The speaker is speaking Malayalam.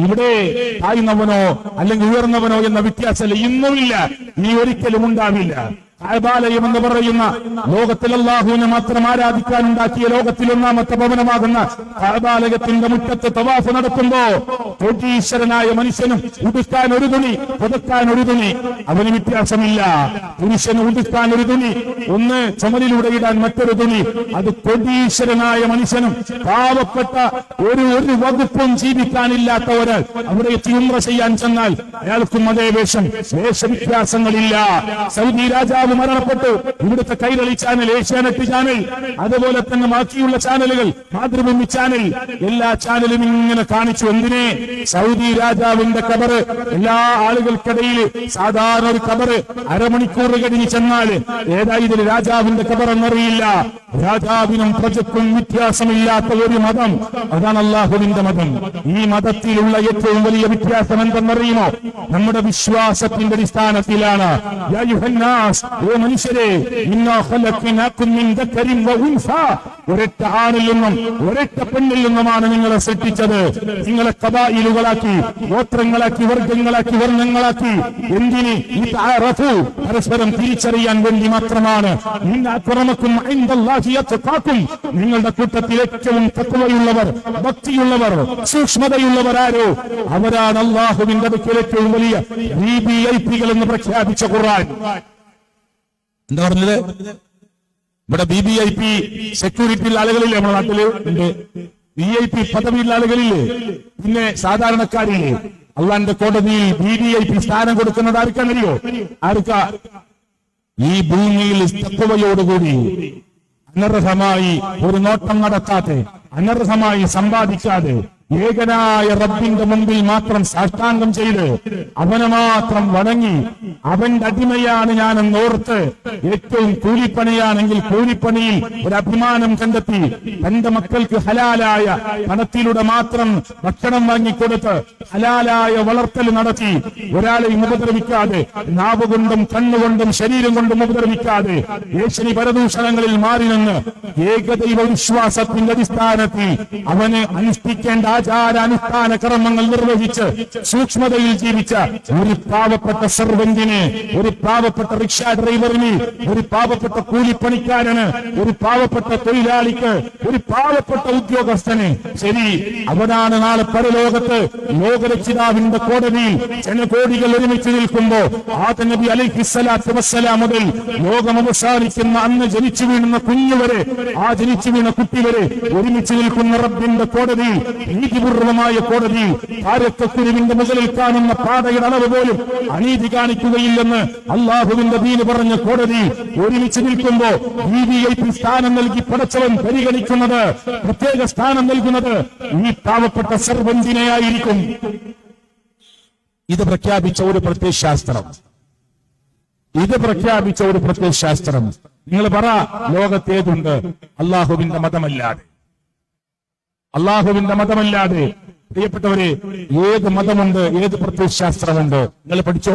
ഇവിടെ താഴ്ന്നവനോ അല്ലെങ്കിൽ ഉയർന്നവനോ എന്ന വ്യത്യാസമല്ല, ഇന്നുമില്ല, നീ ഒരിക്കലും ഉണ്ടാവില്ല. കഅബാലയം എന്ന് പറയുന്ന ലോകത്തിൽ അല്ലാഹുവിനെ മാത്രം ആരാധിക്കാനുണ്ടാക്കിയ ലോകത്തിൽ ഒന്നാമത്തെ ഭവനമാകുന്ന കഅബാലയത്തിന്റെ മുറ്റത്ത് തവാഫ് നടത്തുമ്പോ കോടീശ്വരനായ മനുഷ്യനും ഉടുക്കാൻ ഒരു തുണി, പുതക്കാൻ ഒരു തുണി, അവന് വ്യത്യാസമില്ല. പുരുഷന് ഉടുക്കാൻ ഒരു തുണി, ഒന്ന് ചുമലിലൂടെ ഇടാൻ മറ്റൊരു തുണി. അത് കോടീശ്വരനായ മനുഷ്യനും പാവപ്പെട്ട ഒരു വകുപ്പും ജീവിക്കാനില്ലാത്ത ഒരാൾ അവിടെ എത്തി ഉംറ ചെയ്യാൻ ചെന്നാൽ അയാൾക്കും അതേ വേഷം, വേഷവ്യത്യാസങ്ങളില്ല. സൗദി രാജാവ് മരണപ്പെട്ടു. ഇവിടുത്തെ കൈരളി ചാനൽ, ഏഷ്യാനെറ്റ് ചാനൽ, അതുപോലെ തന്നെ ബാക്കിയുള്ള ചാനലുകൾ, മാതൃഭൂമി ചാനൽ, എല്ലാ ചാനലും ഇങ്ങനെ കാണിച്ചു. എന്തിനെ? സൗദി രാജാവിന്റെ ഖബറ് എല്ലാ ആളുകൾക്കിടയിൽ സാധാരണ ഒരു ഖബറ് അരമണിക്കൂർ കഴിഞ്ഞ് ചെന്നാൽ ഏതാ ഇതിൽ രാജാവിന്റെ ഖബറെന്നറിയില്ല. രാജാവിനും പ്രജക്കും വ്യത്യാസമില്ലാത്ത ഒരു മതം, അതാണ് അല്ലാഹുവിന്റെ മതം. ഈ മതത്തിലുള്ള ഏറ്റവും വലിയ വ്യത്യാസം എന്തെന്നറിയുമോ? നമ്മുടെ വിശ്വാസത്തിന്റെ അടിസ്ഥാനത്തിലാണ്. യാ യുഹന്നാസ്, ഓ മനുഷ്യരെ, ഇന്നാ ഖലഖനാകും മിൻ ദക്കരിൻ വ ഉൻസാ, ഒരൊറ്റ ആണിൽ നിന്നും ഒരൊറ്റ പെണ്ണിൽ നിന്നുമാണ് നിങ്ങളെ സൃഷ്ടിച്ചത്. നിങ്ങളെ ഖബായിലുകളാക്കി, ഗോത്രങ്ങളാക്കി, വർഗങ്ങളാക്കി, വർണ്ണങ്ങളാക്കി. എന്തിന്? ലിതഅറഫു, പരസ്പരം തിരിച്ചറിയാൻ വേണ്ടി മാത്രമാണ്. ഇന്ന അക്രമക്കും ഇൻദല്ലാഹി യത്ഖാകും, നിങ്ങളുടെ കൂട്ടത്തിൽ ഏറ്റവും തഖ്വയുള്ളവർ, ഭക്തിയുള്ളവർ, സൂക്ഷ്മതയുള്ളവർ ആരോ അവരാണ് അല്ലാഹുവിന്റെ അടുക്കൽ ഏറ്റവും വലിയ വിഐപികൾ എന്ന് പ്രഖ്യാപിച്ച ഖുർആൻ. എന്താ പറഞ്ഞത്? ഇവിടെ BBIP സെക്യൂരിറ്റിയുള്ള ആളുകളില്ലേ നമ്മുടെ നാട്ടില് ഉണ്ട്, VIP പദവിയുള്ള ആളുകളില്ലേ, പിന്നെ സാധാരണക്കാരില്ലേ. അള്ളാന്റെ കോടതിയിൽ BBIP സ്ഥാനം കൊടുക്കുന്നത് ആർക്കാണെന്നറിയോ? ആർക്കാ? ഈ ഭൂമിയിൽ തഖ്വയോടുകൂടി അനർഹമായി ഒരു നോട്ടം നടത്താതെ, അനർഹമായി സമ്പാദിക്കാതെ, ഏകനായ റബ്ബിന്റെ മുമ്പിൽ മാത്രം സാഷ്ടാംഗം ചെയ്ത് അവനെ മാത്രം വണങ്ങി അവന്റെ അടിമയാണ് ഞാനെന്നോർത്ത് ഏറ്റവും കൂലിപ്പണിയാണെങ്കിൽ കൂലിപ്പണിയിൽ ഒരു അഭിമാനം കണ്ടെത്തി തന്റെ മക്കൾക്ക് ഹലാലായ പണത്തിലൂടെ മാത്രം ഭക്ഷണം വാങ്ങിക്കൊടുത്ത് ഹലാലായ വളർത്തൽ നടത്തി ഒരാളെയും ഉപദ്രവിക്കാതെ, നാവ് കൊണ്ടും കണ്ണുകൊണ്ടും ശരീരം കൊണ്ടും ഉപദ്രവിക്കാതെ, ഏഷണി പരദൂഷണങ്ങളിൽ മാറി നിന്ന് ഏകദൈവ വിശ്വാസത്തിന്റെ അടിസ്ഥാനത്തിൽ അവന് അനുഷ്ഠിക്കേണ്ട ആചാരാനുഷ്ഠാന കർമ്മങ്ങൾ നിർവഹിച്ച് സൂക്ഷ്മതയിൽ ജീവിച്ച ഒരു പാവപ്പെട്ട സർവന്റിന്, ഒരു പാവപ്പെട്ട റിക്ഷാ ഡ്രൈവറിന്, ഒരു പാവപ്പെട്ട കൂലിപ്പണിക്കാരന്, ഒരു പാവപ്പെട്ട തൊഴിലാളിക്ക്, ഒരു പാവപ്പെട്ട ഉദ്യോഗസ്ഥന്, ശരി, അവനാണ് നാളെ പരലോകത്ത് ലോകരക്ഷിതാവിന്റെ കോടതിയിൽ ജനകോടികൾ ഒരുമിച്ച് നിൽക്കുമ്പോ ആദം നബി അലൈഹിസ്സലാത്തു വസ്സലാം മുതൽ ലോകം അവസാനിക്കുന്ന അന്ന് ജനിച്ചു വീണുന്ന കുഞ്ഞുവരെ, ആ ജനിച്ചു വീണ കുട്ടി വരെ ഒരുമിച്ച് നിൽക്കുന്ന റബ്ബിന്റെ കോടതിയിൽ, നീതിപൂർവമായ കോടതിയിൽ കാരക്കക്കുരുവിന്റെ മുകളിൽ കാണുന്ന പാതയുടെ അളവ് പോലും അനീതി കാണിക്കുകയില്ലെന്ന് അള്ളാഹുവിന്റെ ദീന് പറഞ്ഞ കോടതിയിൽ ഒരുമിച്ച് നിൽക്കുമ്പോ BBIP സ്ഥാനം നൽകി പടച്ചവൻ പരിഗണിക്കുന്നത്, പ്രത്യേക സ്ഥാനം നൽകുന്നത് ഈ പാവപ്പെട്ട സർവന്റിനെയായിരിക്കും. ഇത് പ്രഖ്യാപിച്ച ഒരു പ്രത്യയശാസ്ത്രം, ഇത് പ്രഖ്യാപിച്ച ഒരു പ്രത്യയശാസ്ത്രം. നിങ്ങൾ പറ, ലോകത്തേതുണ്ട് അള്ളാഹുവിന്റെ മതമല്ലാതെ? അള്ളാഹുവിന്റെ മതമല്ലാതെ പ്രിയപ്പെട്ടവരെ ഏത് മതമുണ്ട്, ഏത് പ്രത്യയശാസ്ത്രമുണ്ട്? നിങ്ങൾ പഠിച്ചോ?